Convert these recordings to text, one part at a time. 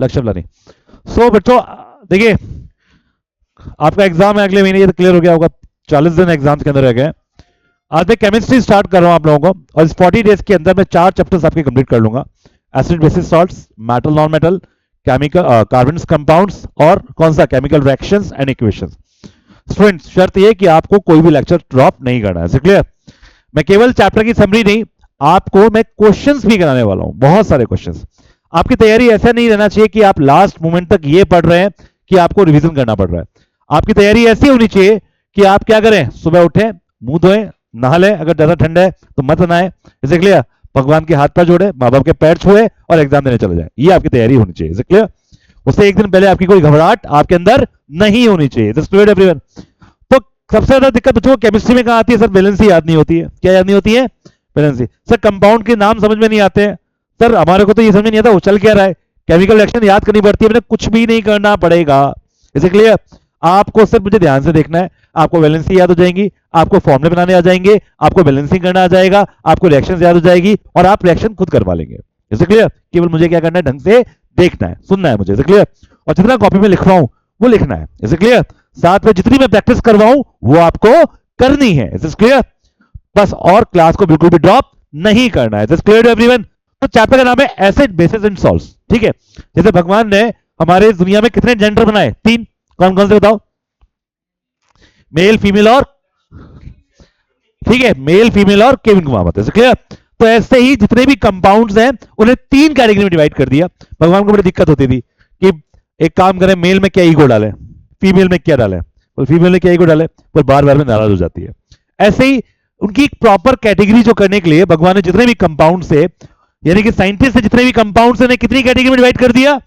Lecture planning. सो बच्चों देखिए, आपका एग्जाम है अगले महीने, ये तो क्लियर हो गया होगा, 40 दिन एग्जाम के अंदर रह गए। आज मैं केमिस्ट्री स्टार्ट कर रहा हूं आप लोगों को, और इस 40 डेज के अंदर मैं 4 चैप्टर्स आपके कंप्लीट कर लूंगा। Acid basis salts, metal non metal, chemical carbons compounds, और कौन सा chemical reactions and equations. Students शर्त ये कि आपको कोई भी लेक्चर ड्रॉप नहीं करना है, क्लियर। मैं केवल चैप्टर की समरी नहीं, आपको मैं क्वेश्चंस भी कराने वाला हूं, बहुत सारे क्वेश्चंस। आपकी तैयारी ऐसा नहीं रहना चाहिए कि आप लास्ट मोमेंट तक ये पढ़ रहे हैं कि आपको रिवीजन करना पड़ रहा है। आपकी तैयारी ऐसी होनी चाहिए कि आप क्या करें, सुबह उठें, मुंह धोएं, नहा लें, अगर ज्यादा ठंड है तो मत नहाएं, जैसे क्लियर, भगवान के हाथ पैर जोड़े, माँ बाप के पैर छुए और एग्जाम देने चले जाए, ये आपकी तैयारी होनी चाहिए, जैसे क्लियर। उससे एक दिन पहले आपकी कोई घबराहट आपके अंदर नहीं होनी चाहिए, जस्ट क्लियर एवरीवन। तो सबसे ज्यादा दिक्कत बच्चों को केमिस्ट्री में कहाँ आती है सर? वैलेंसी याद नहीं होती है। क्या याद नहीं होती है? वैलेंसी। सर कंपाउंड के नाम समझ में नहीं आते हैं सर, हमारे को तो ये समझ नहीं आता वो चल क्या रहा है। केमिकल रिएक्शन याद करनी पड़ती है, मैंने कुछ भी नहीं करना पड़ेगा, इसे क्लियर। आपको सिर्फ मुझे ध्यान से देखना है, आपको वैलेंसी याद हो जाएंगी, आपको फॉर्मूले बनाने आ जाएंगे, आपको बैलेंसिंग करना आ जाएगा, आपको रिएक्शन याद हो जाएगी, और आप रिएक्शन खुद करवा लेंगे, इसे क्लियर। केवल मुझे क्या करना है, ढंग से देखना है, सुनना है मुझे, इसे क्लियर। और जितना कॉपी में लिख रहा हूं वो लिखना है, इसे क्लियर। साथ में जितनी मैं प्रैक्टिस करवाऊं वो आपको करनी है, इसे क्लियर। बस, और क्लास को बिल्कुल भी ड्रॉप नहीं करना है, जस्ट क्लियर एवरीवन। तो चैप्टर का नाम है एसिड बेसिस एंड सॉल्ट्स, ठीक है। जैसे भगवान ने हमारे दुनिया में कितने जेंडर बनाए? 3। कौन कौन से बताओ? मेल, फीमेल और, ठीक है, मेल, फीमेल और केविन कुमावत, ऐसे क्लियर। तो ऐसे ही जितने भी कंपाउंड्स हैं उन्हें 3 कैटेगरी में डिवाइड कर दिया। भगवान को बड़ी दिक्कत होती थी कि एक काम करें, मेल में क्या ईगो डालें, फीमेल में क्या डालें, और फीमेल में क्या ईगो डालें, वो बार बार में नाराज हो जाती है। ऐसे ही उनकी एक प्रॉपर कैटेगरी जो करने के लिए भगवान ने जितने भी कंपाउंड से, यानी कि साइंटिस्ट ने जितने भी कंपाउंड से कितनी कैटेगरी में डिवाइड कर दिया?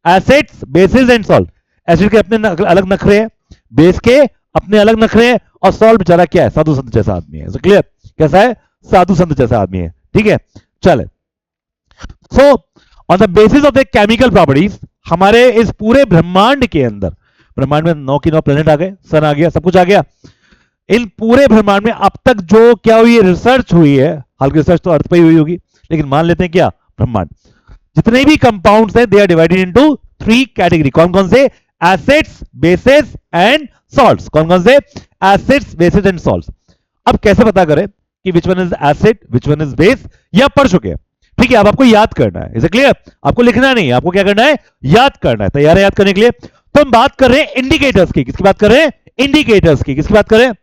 Acids, bases and salt. Acid के अपने अलग नखरे हैं, बेस के अपने अलग नखरे हैं, और सॉल्ट बेचारा क्या है? साधु संत जैसा आदमी है, क्लियर। कैसा है? साधु संत जैसा आदमी है, ठीक है। चले, so on the basis of the chemical properties, हमारे इस पूरे ब्रह्मांड के अंदर, ब्रह्मांड में 9 की 9 प्लेनेट आ गए, सन आ गया, सब कुछ आ गया। इन पूरे ब्रह्मांड में अब तक जो क्या हुई है, रिसर्च हुई है, हालांकि रिसर्च तो अर्थ पर ही हुई होगी, लेकिन मान लेते हैं क्या, ब्रह्मांड, जितने भी कंपाउंड्स हैं they are divided into 3 category. कौन कौन से? Acids, bases and salts. कौन कौन से? Acids, bases and salts. अब कैसे पता करें कि which one is acid, which one is base? ये आप पढ़ चुके हैं, ठीक है। अब आपको याद करना है, इसे क्लियर। आपको लिखना नहीं है, आपको क्या करना है? याद करना है। तैयार है याद करने के लिए? तो हम बात कर रहे हैं इंडिकेटर्स की। किसकी बात कर रहे हैं? इंडिकेटर्स की। किसकी बात कर रहे हैं?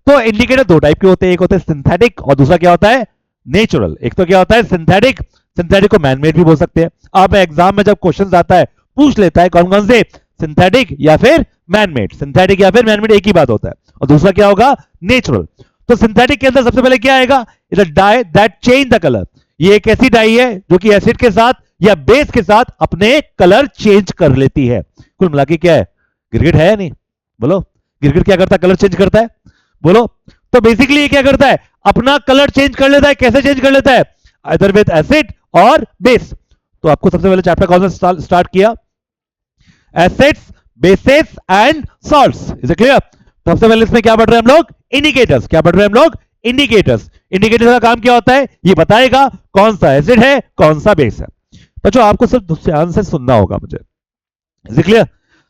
तो इंडिकेटर 2 टाइप के होते हैं, एक होता है सिंथेटिक और दूसरा क्या होता है? नेचुरल। एक तो क्या होता है? सिंथेटिक। सिंथेटिक को मैनमेड भी बोल सकते हैं। अब एग्जाम में जब क्वेश्चन आता है पूछ लेता है कौन कौन से, सिंथेटिक या फिर मैनमेड। सिंथेटिक या फिर मैनमेड एक ही बात होता है, और दूसरा क्या होगा? नेचुरल। तो सिंथेटिक के अंदर सबसे पहले क्या आएगा? It a dye that change the colour. ये एक ऐसी डाई है जो कि एसिड के साथ या बेस के साथ अपने कलर चेंज कर लेती है। कुल मिला के क्या है? गिरगिट है या नहीं? बोलो, गिरगिट क्या करता है? कलर चेंज करता है, बोलो। तो बेसिकली ये क्या करता है? अपना कलर चेंज कर लेता है। कैसे चेंज कर लेता है? आइदर विद एसिड और बेस। तो आपको सबसे पहले चैप्टर कौन सा स्टार्ट किया? Acids, bases and salts, is it clear? सबसे पहले इसमें क्या पढ़ रहे हैं हम लोग? इंडिकेटर्स। क्या पढ़ रहे हैं हम लोग? इंडिकेटर्स। इंडिकेटर का काम क्या होता है? ये बताएगा कौन सा एसिड है, कौन सा बेस है। बच्चों आपको सिर्फ ध्यान से सुनना होगा मुझे, इज इट क्लियर?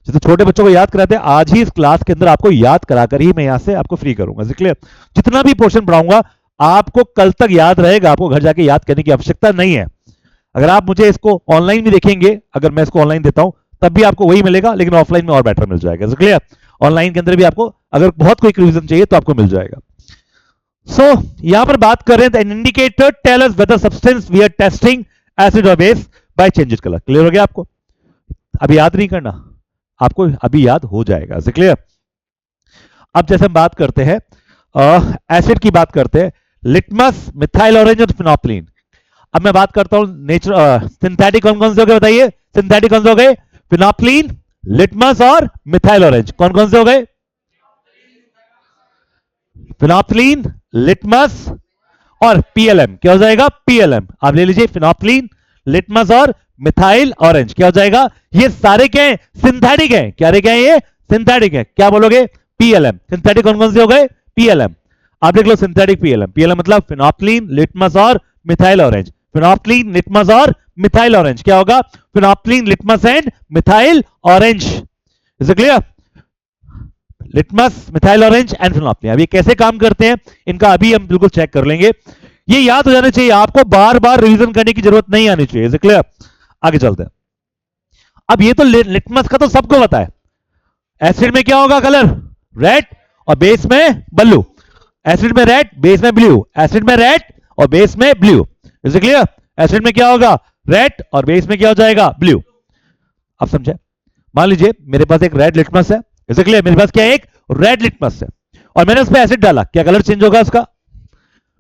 जैसे छोटे बच्चों को याद कराते हैं, आज ही इस क्लास के अंदर आपको याद कराकर ही मैं यहां से आपको फ्री करूंगा, इज इट क्लियर? जितना भी पोर्शन पढ़ाऊंगा आपको कल तक याद रहेगा, आपको घर जाके याद करने की आवश्यकता नहीं है। अगर आप मुझे इसको ऑनलाइन भी देखेंगे, अगर मैं इसको ऑनलाइन देता हूं तब भी आपको वही मिलेगा, लेकिन ऑफलाइन में और बेटर मिल जाएगा, क्लियर? ऑनलाइन के अंदर भी आपको अगर बहुत कोई रिवीजन चाहिए तो आपको मिल जाएगा। सो यहां पर बात कर रहे हैं, indicator tell us whether substance we are testing acid और base by change its colour. Clear हो गया आपको? अभी याद नहीं करना, आपको अभी याद हो जाएगा, क्लियर? अब जैसे हम बात करते हैं एसिड की बात करते हैं, लिटमस, मिथाइल ऑरेंज और फिनोप्लिन। अब मैं बात करता हूं नेचुरल सिंथेटिक कौन कौन से हो गए बताइए? सिंथेटिक कौन से हो गए? फिनोप्लिन, लिटमस और मिथाइल ऑरेंज। कौन कौन से हो गए? फिनोप्लिन, लिटमस और पीएलएम। क्या हो जाएगा? पीएलएम। आप ले लीजिए, फिनोप्लिन, लिटमस और मिथाइल ऑरेंज। क्या हो जाएगा? ये सारे क्या है? सिंथेटिक है। क्या रे? क्या है ये? सिंथेटिक है। क्या बोलोगे? पीएलएम। सिंथेटिक कौन कौन से हो गए? पीएलएम। आप देख लो, सिंथेटिक पीएलएम। पीएलएम मतलब फिनोप्लिन, लिटमस और मिथाइल ऑरेंज। फिनोप्थलीन, लिटमस और मिथाइल ऑरेंज। क्या होगा? Phenolphthalein, litmus and methyl orange. Is it clear? Litmus, methyl orange and phenolphthalein. अब ये कैसे काम करते हैं इनका अभी हम बिल्कुल चेक कर लेंगे। ये याद हो जाना चाहिए आपको, बार बार रिवीजन करने की जरूरत नहीं आनी चाहिए। Is it clear? आगे चलते हैं। अब ये तो लिटमस का तो सबको पता है। एसिड में क्या होगा कलर? रेड, और बेस में ब्लू। एसिड में रेड, बेस में ब्लू। एसिड में रेड और बेस में blue. Is it clear? Acid में क्या होगा? रेड, और बेस में क्या हो जाएगा? ब्लू। अब समझे? मान लीजिए मेरे पास एक रेड लिटमस है। Is it clear? मेरे पास क्या है? एक रेड लिटमस है, और मैंने उस पर एसिड डाला, क्या कलर चेंज होगा उसका?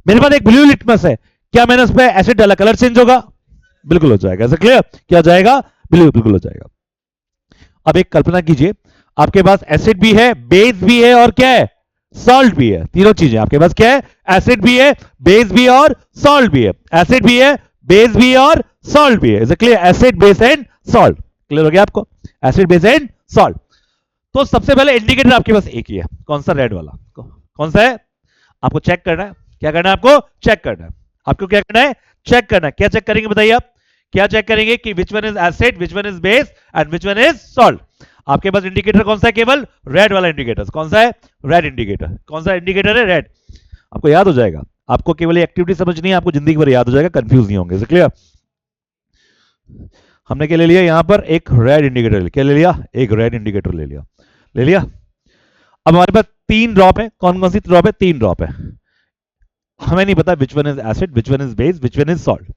मेरे पास एक ब्लू लिटमस है, क्या मैंने उस पर एसिड डाला, कलर चेंज होगा? बिल्कुल हो जाएगा। Is it clear? क्या हो जाएगा? ब्लू, बिल्कुल हो जाएगा। अब एक कल्पना कीजिए, आपके पास एसिड भी है, बेस भी है, और क्या है? सॉल्ट भी है। तीनों चीजें आपके पास क्या है? एसिड भी है, बेस भी है, और सॉल्ट भी है। एसिड भी है, बेस भी है, और सॉल्ट भी है। Is it clear? Acid, base and salt. Clear हो गया आपको? Acid, base and salt. तो सबसे पहले इंडिकेटर आपके पास एक ही है। कौन सा? रेड वाला। कौन सा है? आपको चेक करना है। क्या करना है आपको? चेक करना है। आपको क्या करना है? चेक करना है। क्या चेक करेंगे बताइए आप? क्या चेक करेंगे कि which one is acid, which one is base and which one is salt. आपके पास इंडिकेटर कौन सा है? केवल रेड वाला इंडिकेटर। कौन सा है? Red indicator. कौन सा इंडिकेटर है? रेड। आपको याद हो जाएगा। आपको केवल एक्टिविटी समझनी है, आपको जिंदगी भर याद हो जाएगा, कंफ्यूज नहीं होंगे। क्लियर? हमने क्या ले लिया यहां पर? एक रेड इंडिकेटर। क्या ले लिया? एक रेड इंडिकेटर ले लिया। ले लिया। अब हमारे पास 3 ड्रॉप है। कौन कौन सी ड्रॉप है? 3 ड्रॉप है। हमें नहीं पता विच one is acid, which one is base, which one is salt.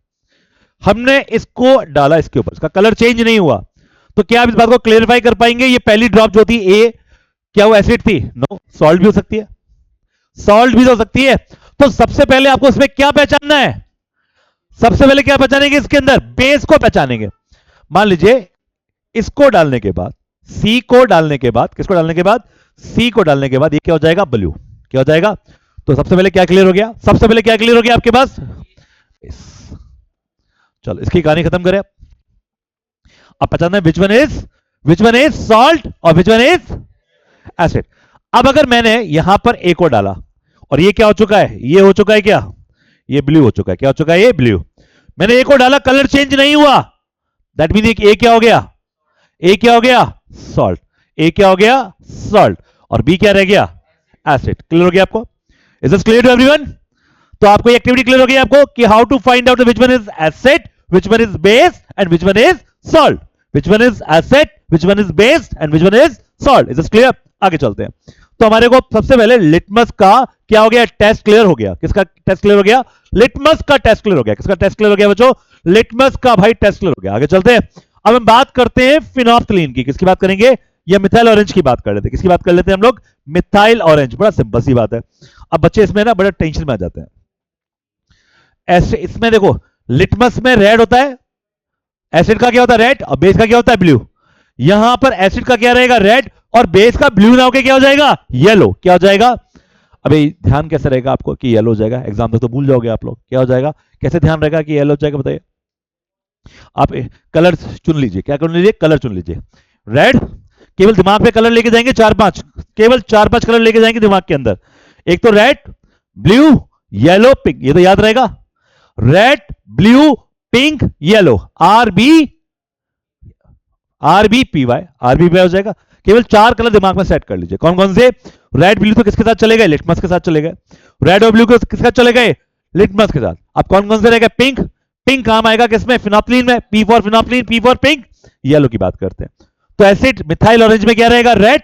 हमने इसको डाला इसके ऊपर, इसका कलर चेंज नहीं हुआ, तो क्या आप इस बात को क्लेरिफाई कर पाएंगे? ये पहली ड्रॉप जो थी ए, क्या वो एसिड थी? नो, सॉल्ट भी हो सकती है। सॉल्ट भी हो सकती है। तो सबसे पहले आपको इसमें क्या पहचानना है? सबसे पहले क्या पहचानेंगे इसके अंदर? बेस को पहचानेंगे। मान लीजिए इसको डालने के बाद, सी को डालने के बाद, किसको डालने के बाद? सी को डालने के बाद ये क्या हो जाएगा? ब्लू। क्या हो जाएगा? तो सबसे पहले क्या क्लियर हो गया? सबसे पहले क्या क्लियर हो गया आपके पास? चलो इसकी कहानी खत्म करें। अब पहचानना है विच वन इज सॉल्ट और विच वन इज एसिड। अब अगर मैंने यहां पर ए को डाला, और ये क्या हो चुका है? ये हो चुका है क्या? ये ब्लू हो चुका है। क्या हो चुका है? ये ब्लू। मैंने ए को डाला, कलर चेंज नहीं हुआ, दैट मीन ए क्या हो गया? ए क्या हो गया? सॉल्ट। ए क्या हो गया? सॉल्ट। और बी क्या रह गया? एसिड। क्लियर हो गया आपको? Is this clear to everyone? तो आपको एक्टिविटी क्लियर हो गई आपको कि how to find out which one is acid, which one is base and which one is salt. Which one is acid, which one is base and which one is salt. Is this clear? आगे चलते हैं। तो हमारे को सबसे पहले litmus का क्या हो गया? टेस्ट क्लियर हो गया। किसका टेस्ट क्लियर हो गया? लिटमस का टेस्ट क्लियर हो गया। किसका टेस्ट क्लियर हो गया बच्चों? लिटमस का भाई टेस्ट क्लियर हो गया। आगे चलते हैं। अब हम बात करते हैं फिनोप्थलीन की। किसकी बात करेंगे? या मिथाइल ऑरेंज की बात कर लेते हैं। किसकी बात कर लेते हैं हम लोग? Methyl orange. बड़ा सिंपल सी बात है। अब बच्चे इसमें ना बड़ा टेंशन में आ जाते हैं। ऐसे इसमें देखो, लिटमस में रेड होता है, एसिड का क्या होता है? रेड, और बेस का क्या होता है? ब्लू। यहां पर एसिड का क्या रहेगा? रेड, और बेस का ब्लू ना होकर क्या हो जाएगा? येलो। क्या हो जाएगा? अभी ध्यान कैसे रहेगा आपको कि येलो हो जाएगा? एग्जाम तक तो भूल जाओगे आप लोग। क्या हो जाएगा? कैसे ध्यान रहेगा कि येलो हो जाएगा बताइए? आप कलर चुन लीजिए। क्या चुन लीजिए? कलर चुन लीजिए। रेड, केवल दिमाग पे कलर लेके जाएंगे 4-5, केवल 4-5 कलर लेके जाएंगे दिमाग के अंदर। एक तो रेड, ब्लू, येलो, पिंक। ये तो याद रहेगा। Red, blue, pink, yellow. RBPY। RBPY हो जाएगा। केवल 4 कलर दिमाग में सेट कर लीजिए। कौन कौन से? रेड, ब्लू तो किसके साथ चले गए? लिटमस के साथ चले गए। रेड और ब्लू किसके साथ चले गए? लिटमस के साथ। अब कौन कौन से रह गए? पिंक। पिंक काम आएगा किसमें? फिनोप्थलीन में। P for phenolphthalein, P for pink. Yellow की बात करते हैं। तो एसिड मिथाइल ऑरेंज में क्या रहेगा? रेड।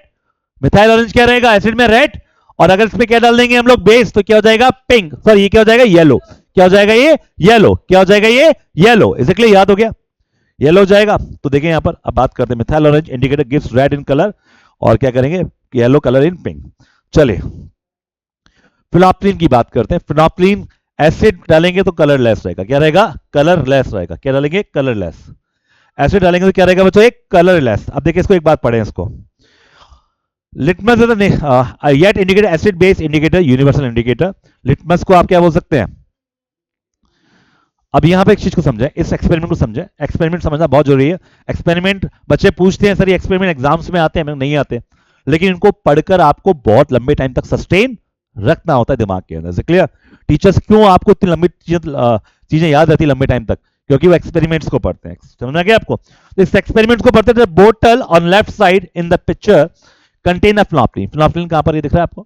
मिथाइल ऑरेंज क्या रहेगा? एसिड में रेड। और अगर इसमें क्या डाल देंगे हम लोग? बेस, तो क्या हो जाएगा? पिंक। सॉरी, ये क्या हो जाएगा? येलो। क्या हो जाएगा? ये येलो। क्या हो जाएगा? ये येलो। इसलिए याद हो गया, येलो हो जाएगा। तो देखिए यहां पर अब बात करते हैं। Methyl orange indicator gives red in colour, और क्या करेंगे? येलो कलर इन पिंक। चलिए फिनोप्थलीन की बात करते हैं। फिनोप्थलीन एसिड डालेंगे तो कलरलेस रहेगा। क्या रहेगा? कलरलेस रहेगा। क्या डालेंगे? कलरलेस। एसिड डालेंगे तो क्या रहेगा बच्चों? एक कलरलेस। अब देखिए इसको एक बात पढ़ें इसको। Litmus yet indicator acid base indicator universal indicator. Litmus को आप क्या बोल सकते हैं? अब यहां पे एक चीज को समझें, इस एक्सपेरिमेंट को समझें। एक्सपेरिमेंट समझना बहुत जरूरी है। एक्सपेरिमेंट बच्चे पूछते हैं सर ये एक्सपेरिमेंट एग्जाम्स में आते हैं? नहीं आते, लेकिन इनको पढ़कर आपको बहुत लंबे टाइम तक सस्टेन रखना होता है दिमाग के अंदर से। क्लियर? टीचर्स क्यों आपको इतनी लंबी चीजें याद रहती लंबे टाइम तक? क्योंकि वो एक्सपेरिमेंट्स को पढ़ते हैं। समझ में गया आपको? तो इस एक्सपेरिमेंट्स को पढ़ते थे। बोतल on left side in the picture contain a phenolphthalein. Phenolphthalein कहां पर ये दिख रहा है आपको?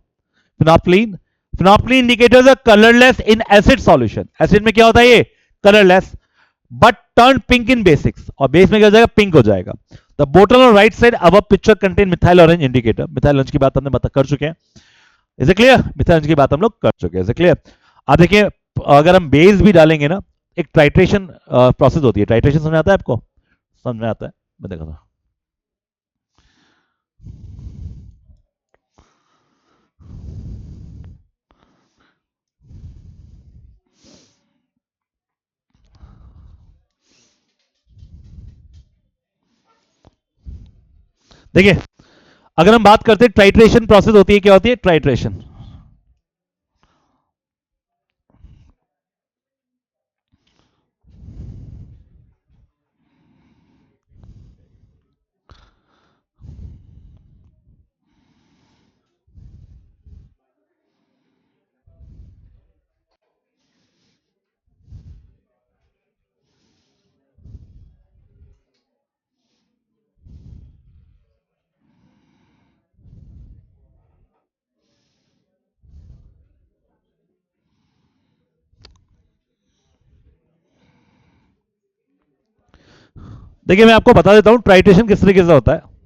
Phenolphthalein. Phenolphthalein indicators are colourless in acid solution. Acid में क्या होता है? ये colourless, but turn pink in basics, और बेस में क्या हो जाएगा? पिंक हो जाएगा। द बोतल ऑन राइट साइड अब picture contain methyl orange indicator. Methyl orange की बात हमने बता कर चुके हैं। Is it clear? Methyl orange की बात हम लोग कर चुके हैं। Is it clear? आप देखिए, अगर हम बेस भी डालेंगे ना, एक ट्राइट्रेशन प्रोसेस होती है। ट्राइट्रेशन समझ आता है आपको? समझ में आता है? मैं देखा था। देखिए, अगर हम बात करते हैं ट्राइट्रेशन प्रोसेस होती है, क्या होती है ट्राइट्रेशन? देखिए, मैं आपको बता देता हूं ट्राइट्रेशन किस तरीके से होता है।